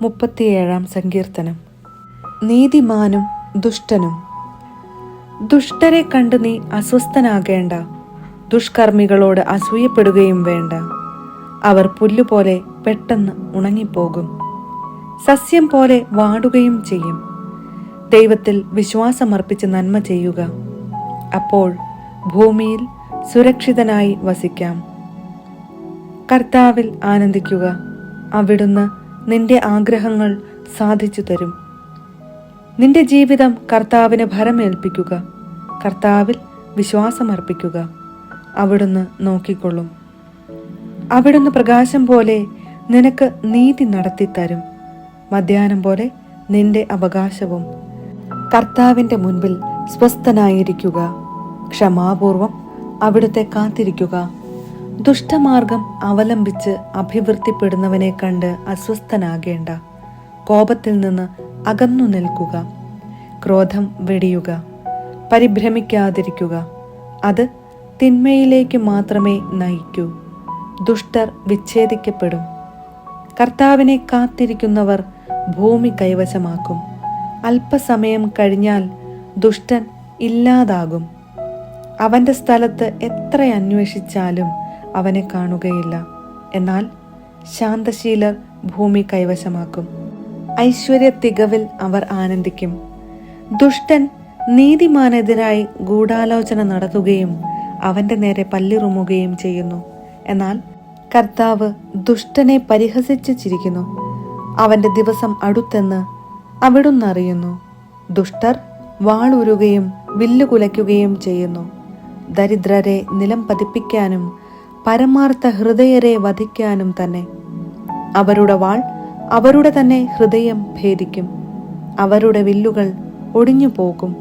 37 സങ്കീർത്തനം. നീതിമാനും ദുഷ്ടനും. ദുഷ്ടരെ കണ്ട് നീ അസ്വസ്ഥനാകേണ്ട, ദുഷ്കർമ്മികളോട് അസൂയപ്പെടുകയും വേണ്ട. അവർ പുല്ലുപോലെ പെട്ടെന്ന് ഉണങ്ങിപ്പോകും, സസ്യം പോലെ വാടുകയും ചെയ്യും. ദൈവത്തിൽ വിശ്വാസമർപ്പിച്ച് നന്മ ചെയ്യുക, അപ്പോൾ ഭൂമിയിൽ സുരക്ഷിതനായി വസിക്കാം. കർത്താവിൽ ആനന്ദിക്കുക, അവിടുന്ന് നിന്റെ ആഗ്രഹങ്ങൾ സാധിച്ചു തരും. നിന്റെ ജീവിതം കർത്താവിന് ഭരമേൽപ്പിക്കുക, കർത്താവിൽ വിശ്വാസമർപ്പിക്കുക, അവിടുന്ന് നോക്കിക്കൊള്ളും. അവിടുന്ന് പ്രകാശം പോലെ നിനക്ക് നീതി നടത്തിത്തരും, മധ്യാഹ്നം പോലെ നിന്റെ അവകാശവും. കർത്താവിൻ്റെ മുൻപിൽ സ്വസ്ഥനായിരിക്കുക, ക്ഷമാപൂർവം അവിടുത്തെ കാത്തിരിക്കുക. ദുഷ്ടമാർഗം അവലംബിച്ച് അഭിവൃദ്ധിപ്പെടുന്നവനെ കണ്ട് അസ്വസ്ഥനാകേണ്ട, കോപത്തിൽ നിന്ന് അകന്നു നിൽക്കുക. ക്രോധം വെടിയുക, പരിഭ്രമിക്കാതിരിക്കുക, അത് തിന്മയിലേക്ക് മാത്രമേ നയിക്കൂ. ദുഷ്ടർ വിച്ഛേദിക്കപ്പെടും. കർത്താവിനെ കാത്തിരിക്കുന്നവർ ഭൂമി കൈവശമാക്കും. അല്പസമയം കഴിഞ്ഞാൽ ദുഷ്ടൻ ഇല്ലാതാകും. അവൻ്റെ സ്ഥലത്ത് എത്ര അന്വേഷിച്ചാലും അവനെ കാണുകയില്ല. എന്നാൽ ശാന്തശീലർ ഭൂമി കൈവശമാക്കും. ഐശ്വര്യ തികവിൽ അവർ ആനന്ദിക്കും. ദുഷ്ടൻ നീതിമാനെതിരായി ഗൂഢാലോചന നടത്തുകയും അവൻ്റെ നേരെ പല്ലിറുമുകയും ചെയ്യുന്നു. എന്നാൽ കർത്താവ് ദുഷ്ടനെ പരിഹസിച്ച് ചിരിക്കുന്നു. അവൻ്റെ ദിവസം അടുത്തെന്ന് അവിടുന്ന് അറിയുന്നു. ദുഷ്ടർ വാളുരുകയും വില്ലുകുലയ്ക്കുകയും ചെയ്യുന്നു. ദരിദ്രരെ നിലം പതിപ്പിക്കാനും പരമാർത്ഥ ഹൃദയരെ വധിക്കാനും തന്നെ. അവരുടെ വാൾ അവരുടെ തന്നെ ഹൃദയം ഭേദിക്കും, അവരുടെ വില്ലുകൾ ഒടിഞ്ഞു പോകും.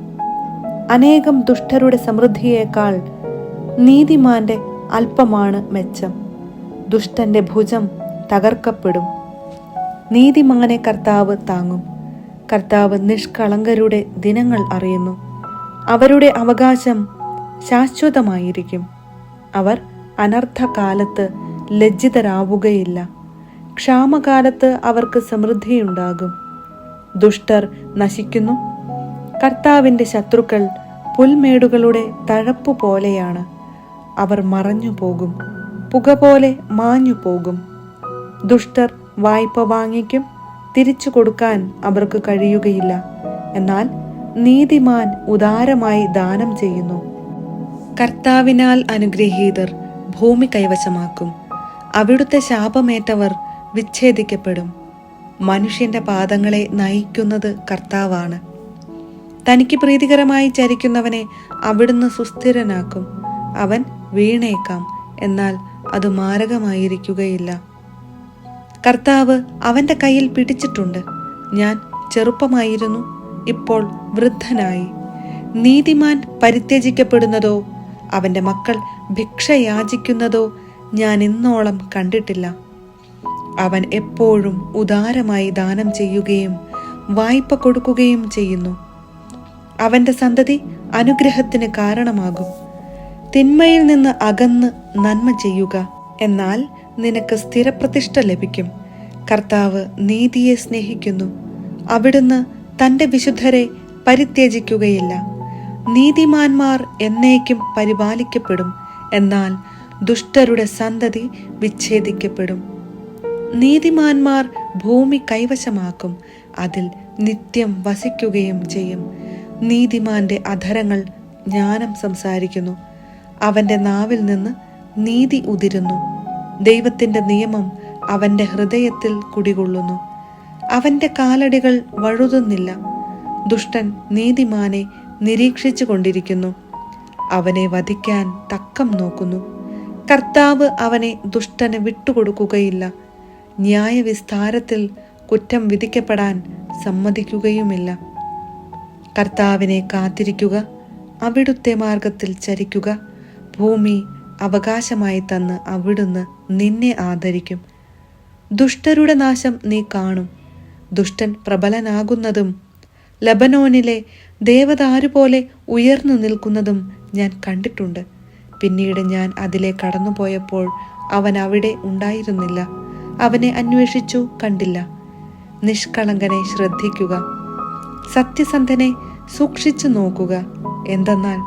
അനേകം ദുഷ്ടരുടെ സമൃദ്ധിയേക്കാൾ നീതിമാന്റെ അല്പമാണ് മെച്ചം. ദുഷ്ടന്റെ ഭുജം തകർക്കപ്പെടും, നീതിമാനെ കർത്താവ് താങ്ങും. കർത്താവ് നിഷ്കളങ്കരുടെ ദിനങ്ങൾ അറിയുന്നു, അവരുടെ അവകാശം ശാശ്വതമായിരിക്കും. അവർ അനർത്ഥകാലത്ത് ലജ്ജിതരാവുകയില്ല, ക്ഷാമകാലത്ത് അവർക്ക് സമൃദ്ധിയുണ്ടാകും. ദുഷ്ടർ നശിക്കുന്നു, കർത്താവിൻ്റെ ശത്രുക്കൾ പുൽമേടുകളുടെ തഴപ്പു പോലെയാണ്. അവർ മറഞ്ഞു പോകും, പുക പോലെ മാഞ്ഞു പോകും. ദുഷ്ടർ വായ്പ വാങ്ങിക്കും, തിരിച്ചു കൊടുക്കാൻ അവർക്ക് കഴിയുകയില്ല. എന്നാൽ നീതിമാൻ ഉദാരമായി ദാനം ചെയ്യുന്നു. കർത്താവിനാൽ അനുഗ്രഹീതർ ഭൂമി കൈവശമാക്കും. അവിടുത്തെ ശാപമേറ്റവർ വിച്ഛേദിക്കപ്പെടും. മനുഷ്യന്റെ പാദങ്ങളെ നയിക്കുന്നത് കർത്താവാണ്. തനിക്ക് പ്രീതികരമായി ചരിക്കുന്നവനെ അവിടുന്ന് സുസ്ഥിരനാക്കും. അവൻ വീണേക്കാം, എന്നാൽ അത് മാരകമായിരിക്കുകയില്ല. കർത്താവ് അവൻ്റെ കയ്യിൽ പിടിച്ചിട്ടുണ്ട്. ഞാൻ ചെറുപ്പമായിരുന്നു, ഇപ്പോൾ വൃദ്ധനായി. നീതിമാൻ പരിത്യജിക്കപ്പെടുന്നതോ അവൻ്റെ മക്കൾ ഭിക്ഷ യാചിക്കുന്നതോ ഞാൻ ഇന്നോളം കണ്ടിട്ടില്ല. അവൻ എപ്പോഴും ഉദാരമായി ദാനം ചെയ്യുകയും വായ്പ കൊടുക്കുകയും ചെയ്യുന്നു. അവൻ്റെ സന്തതി അനുഗ്രഹത്തിന് കാരണമാകും. തിന്മയിൽ നിന്ന് അകന്ന് നന്മ ചെയ്യുക, എന്നാൽ നിനക്ക് സ്ഥിരപ്രതിഷ്ഠ ലഭിക്കും. കർത്താവ് നീതിയെ സ്നേഹിക്കുന്നു, അവിടുന്ന് തൻ്റെ വിശുദ്ധരെ പരിത്യജിക്കുകയില്ല. നീതിമാന്മാർ എന്നേക്കും പരിപാലിക്കപ്പെടും, എന്നാൽ ദുഷ്ടരുടെ സന്തതി വിച്ഛേദിക്കപ്പെടും. നീതിമാന്മാർ ഭൂമി കൈവശമാക്കും, അതിൽ നിത്യം വസിക്കുകയും ചെയ്യും. നീതിമാന്റെ അധരങ്ങൾ ജ്ഞാനം സംസാരിക്കുന്നു, അവൻ്റെ നാവിൽ നിന്ന് നീതി ഉതിരുന്നു. ദൈവത്തിൻ്റെ നിയമം അവൻ്റെ ഹൃദയത്തിൽ കുടികൊള്ളുന്നു, അവൻ്റെ കാലടികൾ വഴുതുന്നില്ല. ദുഷ്ടൻ നീതിമാനെ നിരീക്ഷിച്ചു കൊണ്ടിരിക്കുന്നു, അവനെ വധിക്കാൻ തക്കം നോക്കുന്നു. കർത്താവ് അവനെ ദുഷ്ടന് വിട്ടുകൊടുക്കുകയില്ല, ന്യായവിസ്താരത്തിൽ കുറ്റം വിധിക്കപ്പെടാൻ സമ്മതിക്കുകയുമില്ല. കർത്താവിനെ കാത്തിരിക്കുക, അവിടുത്തെ മാർഗത്തിൽ ചരിക്കുക. ഭൂമി അവകാശമായി തന്ന് അവിടുന്ന് നിന്നെ ആദരിക്കും. ദുഷ്ടരുടെ നാശം നീ കാണും. ദുഷ്ടൻ പ്രബലനാകുന്നതും ലബനോനിലെ ദേവദാരു പോലെ ഉയർന്നു നിൽക്കുന്നതും ഞാൻ കണ്ടിട്ടുണ്ട്. പിന്നീട് ഞാൻ അതിലെ കടന്നുപോയപ്പോൾ അവൻ അവിടെ ഉണ്ടായിരുന്നില്ല. അവനെ അന്വേഷിച്ചു, കണ്ടില്ല. നിഷ്കളങ്കനെ ശ്രദ്ധിക്കുക. സത്യസന്ധനെ സൂക്ഷിച്ചു നോക്കുക. എന്തെന്നാൽ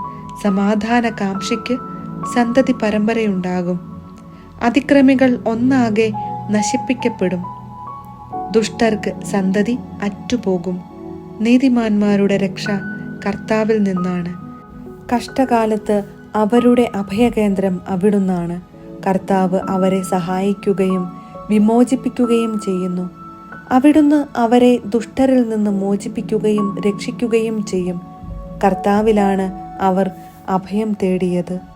സമാധാനകാംക്ഷിക്ക് സന്തതി പരമ്പരയുണ്ടാകും. അതിക്രമികൾ ഒന്നാകെ നശിപ്പിക്കപ്പെടും. ദുഷ്ടർക്ക് സന്തതി അറ്റുപോകും. നീതിമാന്മാരുടെ രക്ഷ കർത്താവിൽ നിന്നാണ്. കഷ്ടകാലത്ത് അവരുടെ അഭയകേന്ദ്രം അവിടുന്നാണ്. കർത്താവ് അവരെ സഹായിക്കുകയും വിമോചിപ്പിക്കുകയും ചെയ്യുന്നു. അവിടുന്ന് അവരെ ദുഷ്ടരിൽ നിന്ന് മോചിപ്പിക്കുകയും രക്ഷിക്കുകയും ചെയ്യും. കർത്താവിലാണ് അവർ അഭയം തേടിയത്.